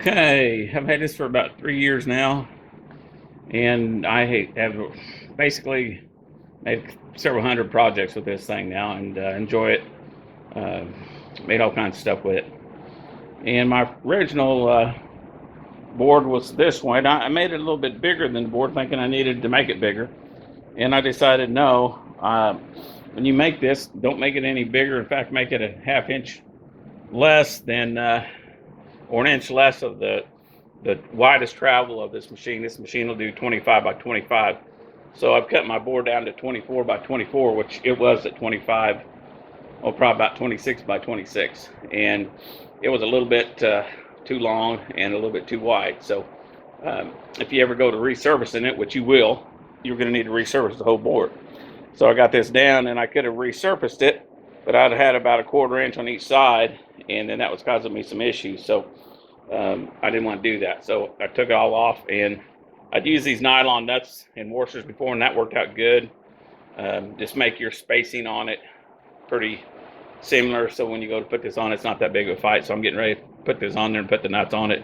Okay, I've had this for about 3 years now, and I have basically made several hundred projects with this thing now, and enjoy it. Uh, Made all kinds of stuff with it. And my original board was this one. I made it a little bit bigger than the board, thinking I needed to make it bigger. And I decided no. When you make this, don't make it any bigger. In fact, make it a half inch less than, or an inch less of the widest travel of this machine. This machine will do 25 by 25. So I've cut my board down to 24 by 24, which it was at 25, or probably about 26 by 26. And it was a little bit too long and a little bit too wide. So if you ever go to resurfacing it, which you will, you're going to need to resurface the whole board. So I got this down, and I could have resurfaced it, but I'd had about a 1/4 inch on each side, and then that was causing me some issues. So I didn't want to do that. So I took it all off, and I'd used these nylon nuts and washers before, and that worked out good. Just make your spacing on it pretty similar, so when you go to put this on, it's not that big of a fight. So I'm getting ready to put this on there and put the nuts on it,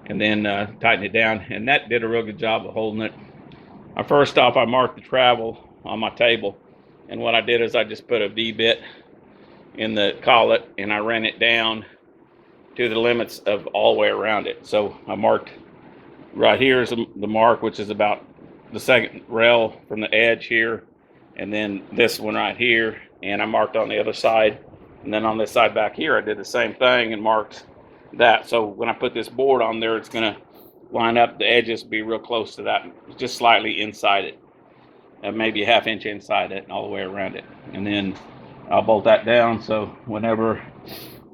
and then tighten it down, and that did a real good job of holding it. First off, I marked the travel on my table, and what I did is I just put a V-bit in the collet, and I ran it down to the limits of all the way around it. So I marked right here is the mark, which is about the second rail from the edge here, and then this one right here, and I marked on the other side, and then on this side back here I did the same thing and marked that. So when I put this board on there, it's going to line up, the edges be real close to that, just slightly inside it, and maybe a half inch inside it and all the way around it. And then I'll bolt that down, so whenever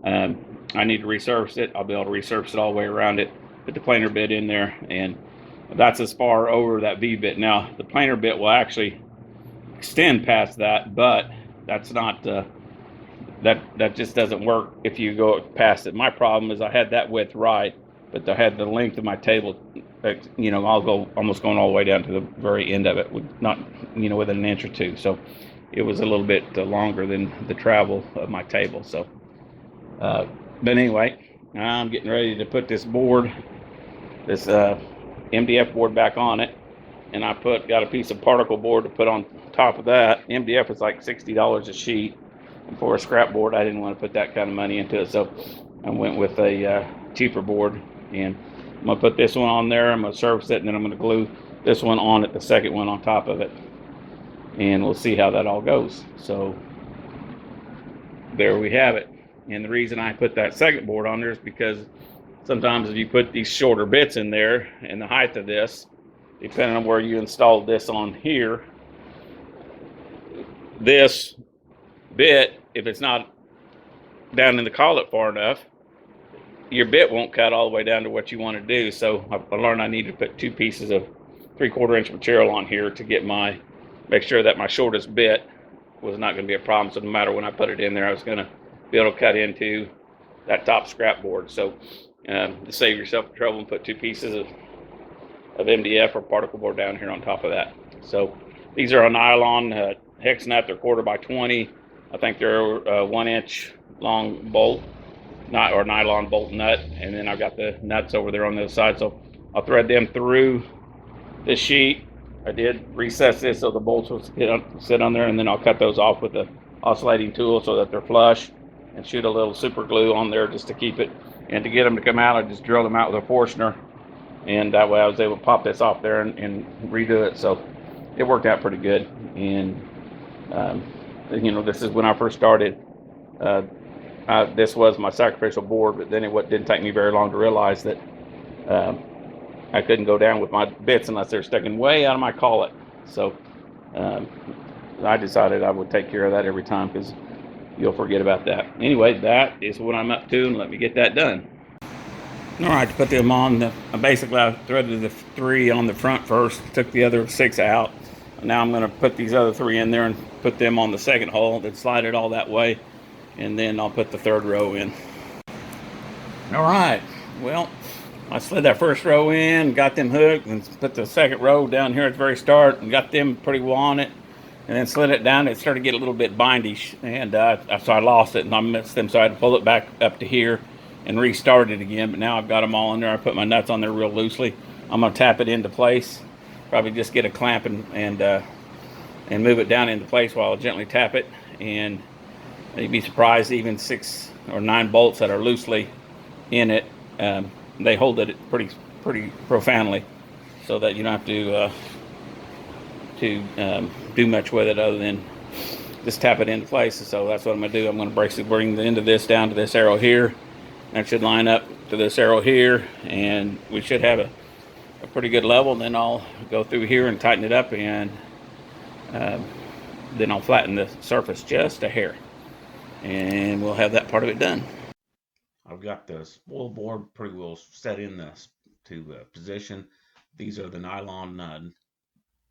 I need to resurface it, I'll be able to resurface it all the way around it, put the planer bit in there, and that's as far over that V-bit. Now the planer bit will actually extend past that, but that's not that just doesn't work if you go past it. My problem is I had that width right, but I had the length of my table, I'll go almost going all the way down to the very end of it, with not, within an inch or two. So it was a little bit longer than the travel of my table. So, but anyway, I'm getting ready to put this board, this MDF board, back on it, and I got a piece of particle board to put on top of that. MDF is like $60 a sheet, and for a scrap board, I didn't want to put that kind of money into it, so I went with a cheaper board. And I'm gonna put this one on there, I'm gonna surface it, and then I'm gonna glue this one on it, the second one on top of it, and we'll see how that all goes. So there we have it. And the reason I put that second board on there is because sometimes if you put these shorter bits in there, and the height of this, depending on where you installed this on here, this bit, if it's not down in the collet far enough, your bit won't cut all the way down to what you want to do. So I learned I need to put 2 pieces of 3/4 inch material on here to make sure that my shortest bit was not going to be a problem. So no matter when I put it in there, I was going to be able to cut into that top scrap board. So to save yourself the trouble, and put 2 pieces of MDF or particle board down here on top of that. So these are a nylon hex nut. They're 1/4 by 20. I think they're a 1 inch long bolt, or nylon bolt nut, and then I've got the nuts over there on the other side. So I'll thread them through this sheet. I did recess this so the bolts will sit on there, and then I'll cut those off with the oscillating tool so that they're flush, and shoot a little super glue on there just to keep it. And to get them to come out, I just drilled them out with a Forstner, and that way I was able to pop this off there and redo it. So it worked out pretty good. And this is when I first started. This was my sacrificial board, but then it didn't take me very long to realize that I couldn't go down with my bits unless they're sticking way out of my collet. So I decided I would take care of that every time, because you'll forget about that. Anyway, that is what I'm up to, and let me get that done. All right, to put them on, basically I threaded the 3 on the front first, took the other 6 out. Now I'm going to put these other 3 in there and put them on the second hole, then slide it all that way, and then I'll put the 3rd row in. All right, well, I slid that first row in, got them hooked, and put the second row down here at the very start, and got them pretty well on it, and then slid it down. It started to get a little bit bindish, and so I lost it, and I missed them, so I had to pull it back up to here, and restart it again. But now I've got them all in there. I put my nuts on there real loosely. I'm gonna tap it into place. Probably just get a clamp and move it down into place while I gently tap it. And you'd be surprised, even 6 or 9 bolts that are loosely in it, they hold it pretty profoundly, so that you don't have to do much with it other than just tap it into place. So that's what I'm going to do. I'm going to bring the end of this down to this arrow here. That should line up to this arrow here, and we should have a pretty good level. Then I'll go through here and tighten it up, and then I'll flatten the surface just a hair, and we'll have that part of it done. I've got the spoil board pretty well set in to position. These are the nylon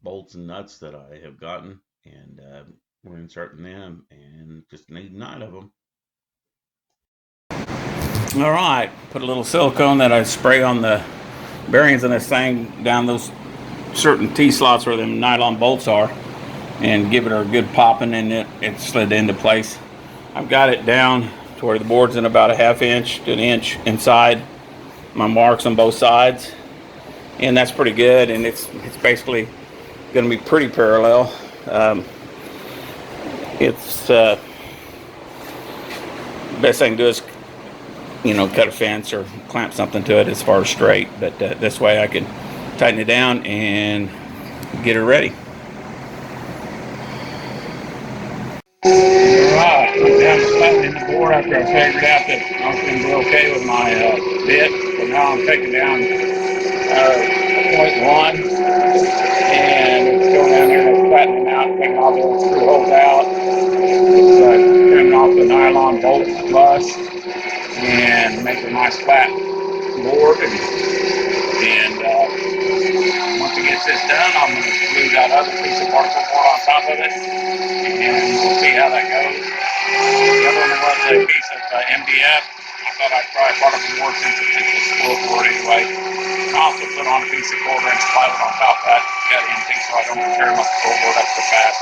bolts and nuts that I have gotten, and we're inserting them, and just need 9 of them. All right, put a little silicone that I spray on the bearings in this thing down those certain T-slots where the nylon bolts are, and give it a good popping, and it slid into place. I've got it down to where the board's in about a 1/2 inch to 1 inch inside my marks on both sides, and that's pretty good. And it's basically going to be pretty parallel. It's best thing to do is, you know, cut a fence or clamp something to it as far as straight. But this way I can tighten it down and get her ready. Alright, I'm down to flattening the board after I figured out that I was going to be okay with my bit. So now I'm taking down 0.1, and it's going down there and flattening out, taking all the screw holes out. It's trimming off the nylon bolts flush and making a nice flat board. And once it gets this done, I'm going to glue that other piece of particle board on top of it, and we'll see how that goes. The other one was a piece of MDF. I thought I'd try part of the board since it's just a spoil board anyway. I also put on a piece of 1/4 inch plywood on top of that, cut into, so I don't tear my spoil board up so fast.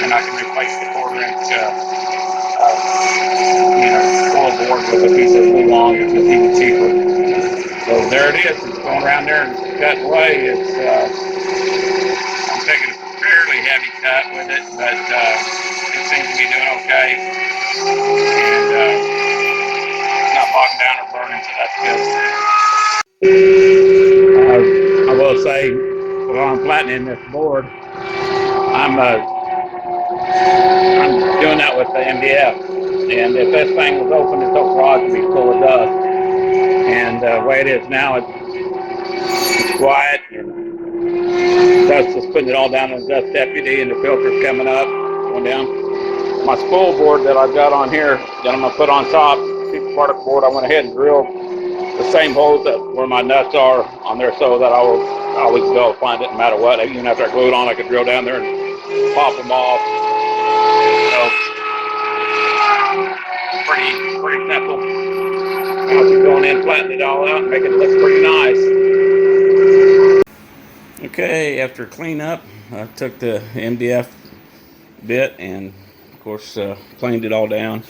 And I can replace the 1/4 inch spoil board with a piece of glue on. It's just even cheaper. So there it is. It's going around there and cutting away. I'm taking a fairly heavy cut with it, but it seems to be doing okay. And it's not bogging down or burning, so that's good. I will say, while I'm flattening this board, I'm doing that with the MDF. And if this thing was open, this whole garage would be full of dust. And the way it is now, it's quiet, and dust is putting it all down in the dust deputy, and the filter's coming up, going down. My spoil board that I've got on here, that I'm going to put on top, particle board, I went ahead and drilled the same holes that where my nuts are on there, so that I will always be able to find it no matter what. Even after I glue it on, I could drill down there and pop them off. So, pretty simple. I'll keep going in, flatten it all out, and make it look pretty nice. Okay, after cleanup, I took the MDF bit and, of course, planed it all down.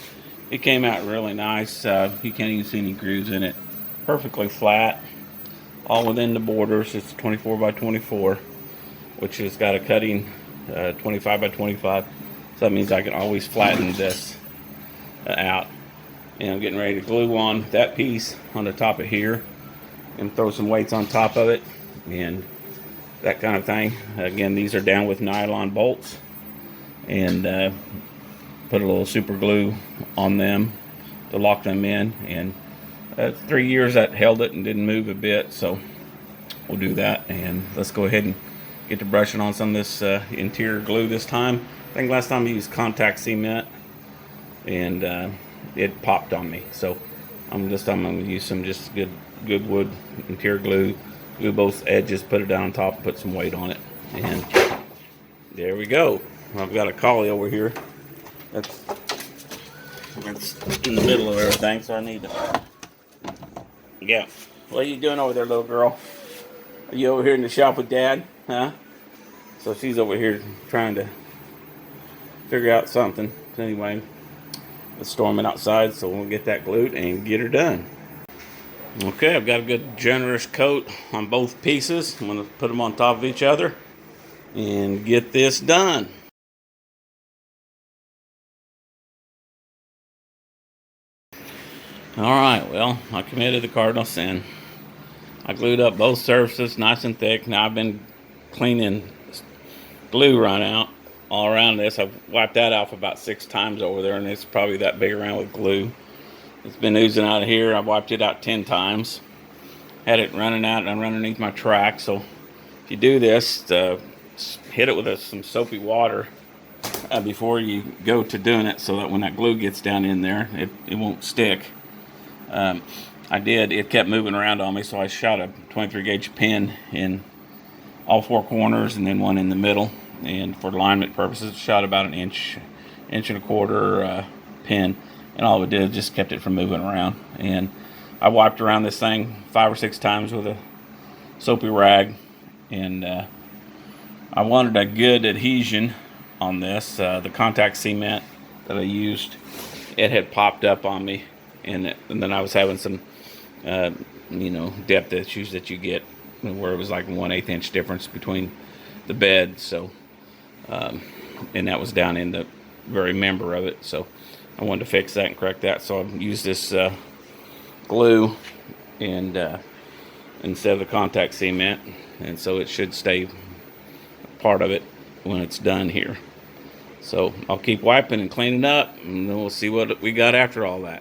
It came out really nice. You can't even see any grooves in it. Perfectly flat, all within the borders. It's 24 by 24, which has got a cutting 25 by 25. So that means I can always flatten this out. And I'm getting ready to glue on that piece on the top of here and throw some weights on top of it and that kind of thing. Again, these are down with nylon bolts, and put a little super glue on them to lock them in. And 3 years that held it and didn't move a bit, so we'll do that. And let's go ahead and get to brushing on some of this interior glue this time. I think last time I used contact cement, and it popped on me. So this time I'm going to use some just good wood interior glue. Glue both edges, put it down on top, put some weight on it, and there we go. I've got a collie over here that's in the middle of everything, so I need to. Yeah, what are you doing over there, little girl? Are you over here in the shop with Dad? Huh? So she's over here trying to figure out something. So anyway, It's storming outside, so we'll get that glued and get her done. Okay, I've got a good generous coat on both pieces. I'm going to put them on top of each other and get this done. Alright, well, I committed the cardinal sin. I glued up both surfaces nice and thick. Now I've been cleaning glue run out all around this. I've wiped that off about 6 times over there, and it's probably that big around with glue. It's been oozing out of here. I've wiped it out 10 times. Had it running out and underneath my track. So if you do this, hit it with some soapy water before you go to doing it, so that when that glue gets down in there, it won't stick. It kept moving around on me, so I shot a 23 gauge pin in all 4 corners and then one in the middle, and for alignment purposes shot about an inch and a quarter pin, and all it did just kept it from moving around. And I wiped around this thing 5 or 6 times with a soapy rag, and I wanted a good adhesion on this. The contact cement that I used, it had popped up on me, and then I was having some depth issues that you get, where it was like 1/8 inch difference between the bed. So and that was down in the very member of it, so I wanted to fix that and correct that. So I used this glue and instead of the contact cement, and so it should stay part of it when it's done here. So I'll keep wiping and cleaning up, and then we'll see what we got after all that.